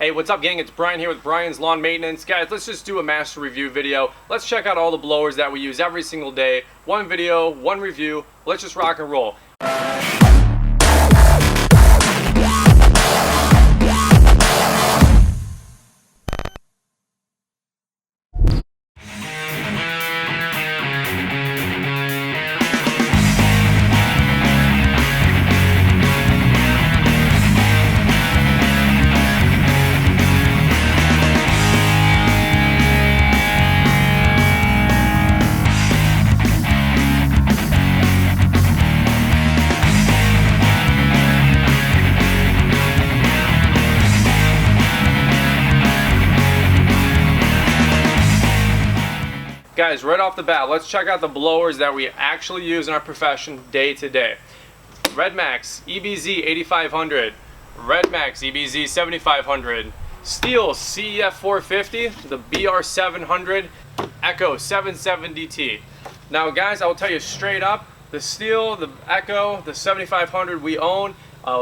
Hey, what's up gang? It's Brian here with Brian's Lawn Maintenance. Guys, let's just do a master review video. Let's check out all the blowers that we use every single day. One video, one review. Let's just rock and roll. Guys, right off the bat, let's check out the blowers that we actually use in our profession day to day. Redmax EBZ 8500, Redmax EBZ 7500, Stihl CEF-450, the BR-700, Echo 770T. Now guys, I will tell you straight up, the Stihl, the Echo, the 7500 we own.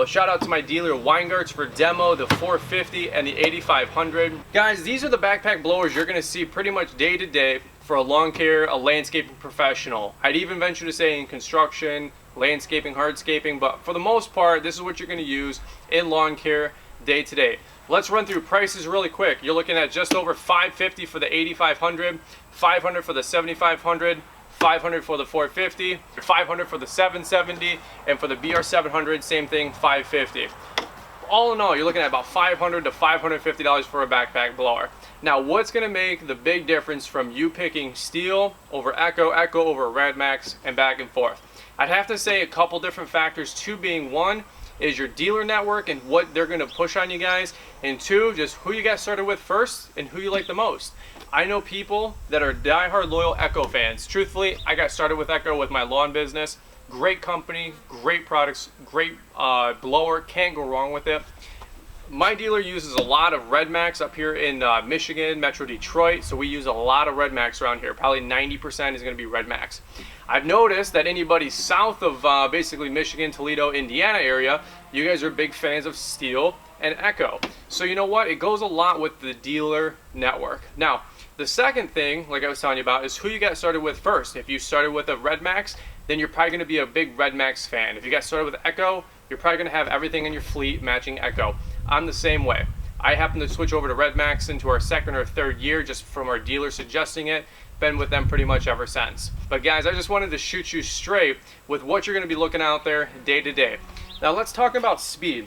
Shout out to my dealer Weingarts for demo, the 450 and the 8500. Guys, these are the backpack blowers you're going to see pretty much day to day for a lawn care, a landscaping professional. I'd even venture to say in construction, landscaping, hardscaping, but for the most part, this is what you're going to use in lawn care day to day. Let's run through prices really quick. You're looking at just over $550 for the 8500, $500 for the 7500, $500 for the 450, $500 for the 770, and for the BR-700, same thing, $550. All in all, you're looking at about $500 to $550 for a backpack blower. Now, what's going to make the big difference from you picking Stihl over Echo, Echo over Redmax, and back and forth? I'd have to say a couple different factors. Two being, one is your dealer network and what they're going to push on you guys, and two, just who you got started with first and who you like the most. I know people that are diehard loyal Echo fans. Truthfully, I got started with Echo with my lawn business. Great company, great products, great blower, can't go wrong with it. My dealer uses a lot of Redmax up here in Michigan, Metro Detroit, so we use a lot of Redmax around here. Probably 90% is going to be Redmax. I've noticed that anybody south of basically Michigan, Toledo, Indiana area, you guys are big fans of Stihl and Echo. So you know what? It goes a lot with the dealer network. Now, the second thing, like I was telling you about, is who you got started with first. If you started with a Redmax, then you're probably going to be a big Redmax fan. If you got started with Echo, you're probably going to have everything in your fleet matching Echo. I'm the same way. I happened to switch over to Redmax into our second or third year just from our dealer suggesting it. Been with them pretty much ever since. But guys, I just wanted to shoot you straight with what you're going to be looking out there day to day. Now let's talk about speed.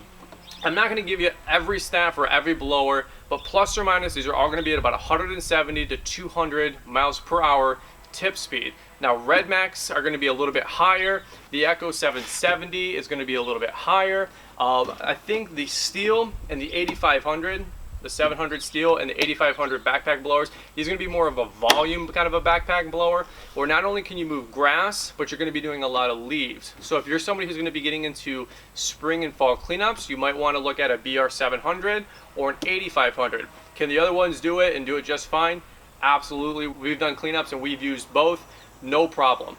I'm not going to give you every stat for every blower, but plus or minus, these are all going to be at about 170 to 200 miles per hour tip speed. Now Redmax are going to be a little bit higher. The Echo 770 is going to be a little bit higher. I think the Stihl and the 8500, the 700 Stihl and the 8500 backpack blowers, these are going to be more of a volume kind of a backpack blower, where not only can you move grass, but you're going to be doing a lot of leaves. So if you're somebody who's going to be getting into spring and fall cleanups, you might want to look at a BR-700 or an 8500. Can the other ones do it and do it just fine? Absolutely. We've done cleanups and we've used both, no problem.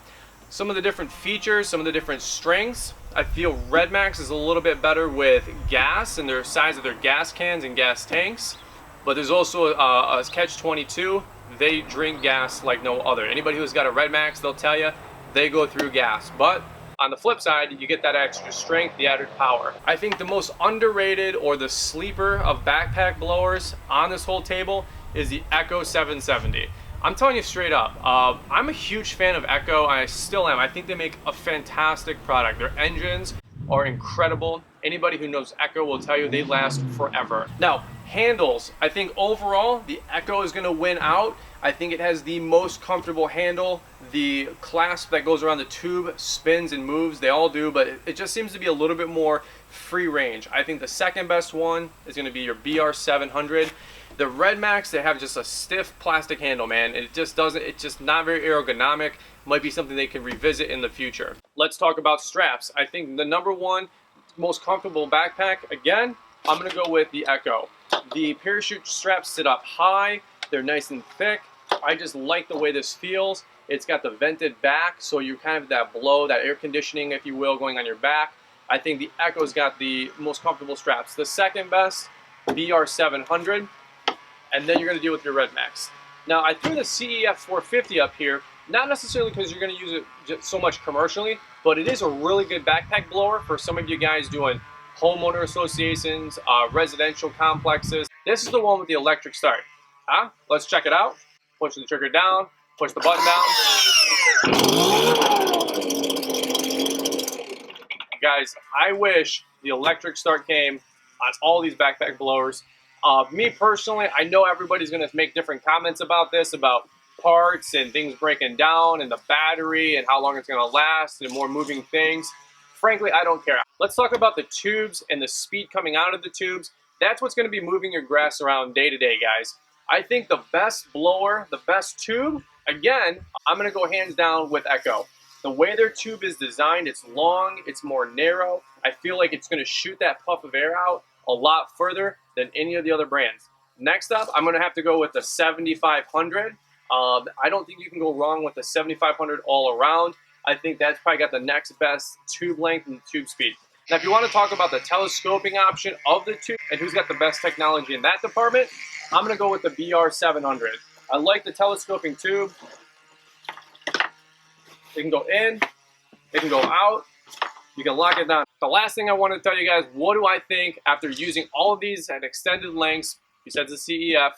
Some of the different features, some of the different strengths, I feel Redmax is a little bit better with gas and their size of their gas cans and gas tanks, but there's also a catch-22. They drink gas like no other. Anybody who's got a Redmax, they'll tell you they go through gas. But on the flip side, you get that extra strength, the added power. I think the most underrated or the sleeper of backpack blowers on this whole table is the Echo 770. I'm telling you straight up, I'm a huge fan of Echo, and I still am. I think they make a fantastic product. Their engines are incredible. Anybody who knows Echo will tell you they last forever. Now, handles, I think overall, the Echo is gonna win out. I think it has the most comfortable handle. The clasp that goes around the tube spins and moves, they all do, but it just seems to be a little bit more free range. I think the second best one is gonna be your BR-700. The Redmax, they have just a stiff plastic handle, man. It just doesn't, it's just not very ergonomic. Might be something they can revisit in the future. Let's talk about straps. I think the number one most comfortable backpack, again, I'm gonna go with the Echo. The parachute straps sit up high, they're nice and thick. I just like the way this feels. It's got the vented back, so you kind of that blow, that air conditioning, if you will, going on your back. I think the Echo's got the most comfortable straps. The second best BR-700, and then you're going to deal with your Redmax. Now, I threw the CEF-450 up here, not necessarily because you're going to use it just so much commercially, but it is a really good backpack blower for some of you guys doing homeowner associations, residential complexes. This is the one with the electric start. Let's check it out. Push the trigger down, push the button down. Guys, I wish the electric start came on all these backpack blowers. Me personally, I know everybody's going to make different comments about this, about parts and things breaking down and the battery and how long it's going to last and more moving things. Frankly, I don't care. Let's talk about the tubes and the speed coming out of the tubes. That's what's going to be moving your grass around day to day, guys. I think the best blower, the best tube, again, I'm going to go hands down with Echo. The way their tube is designed, it's long, it's more narrow. I feel like it's going to shoot that puff of air out a lot further than any of the other brands. Next up, I'm going to have to go with the 7500. I don't think you can go wrong with the 7500 all around. I think that's probably got the next best tube length and tube speed. Now, if you want to talk about the telescoping option of the tube and who's got the best technology in that department, I'm going to go with the BR-700. I like the telescoping tube. It can go in, it can go out, you can lock it down. The last thing I want to tell you guys, what do I think after using all of these at extended lengths, besides the CEF,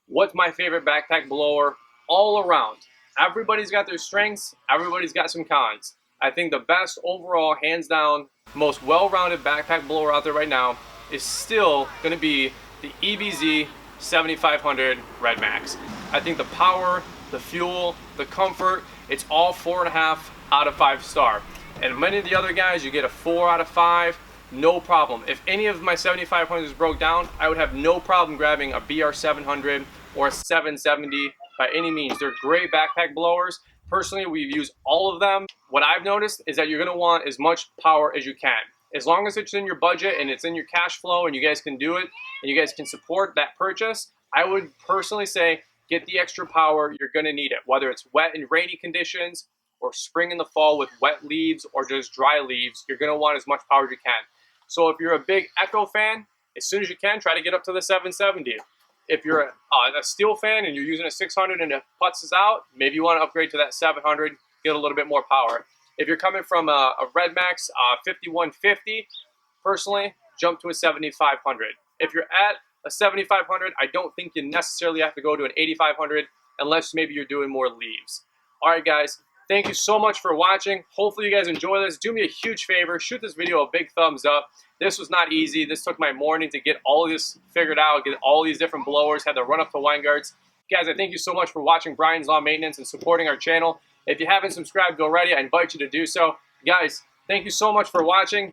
what's my favorite backpack blower all around? Everybody's got their strengths, everybody's got some cons. I think the best overall, hands down, most well-rounded backpack blower out there right now is still going to be the EBZ 7500 Redmax. I think the power, the fuel, the comfort, it's all 4.5 out of 5 star. And many of the other guys, you get a 4 out of 5, no problem. If any of my 7500s broke down, I would have no problem grabbing a BR-700 or a 770 by any means. They're great backpack blowers. Personally, we've used all of them. What I've noticed is that you're gonna want as much power as you can. As long as it's in your budget and it's in your cash flow and you guys can do it and you guys can support that purchase, I would personally say get the extra power. You're gonna need it, whether it's wet and rainy conditions or spring in the fall with wet leaves or just dry leaves. You're gonna want as much power as you can. So if you're a big Echo fan, as soon as you can, try to get up to the 770. If you're a Stihl fan and you're using a 600 and it putzes out, maybe you want to upgrade to that 700, get a little bit more power. If you're coming from a Redmax 5150, personally, jump to a 7500. If you're at a 7500, I don't think you necessarily have to go to an 8500 unless maybe you're doing more leaves. All right, guys. Thank you so much for watching. Hopefully you guys enjoy this. Do me a huge favor. Shoot this video a big thumbs up. This was not easy. This took my morning to get all of this figured out, get all these different blowers, had to run up to Weingart's. Guys, I thank you so much for watching Brian's Lawn Maintenance and supporting our channel. If you haven't subscribed already, I invite you to do so. Guys, thank you so much for watching.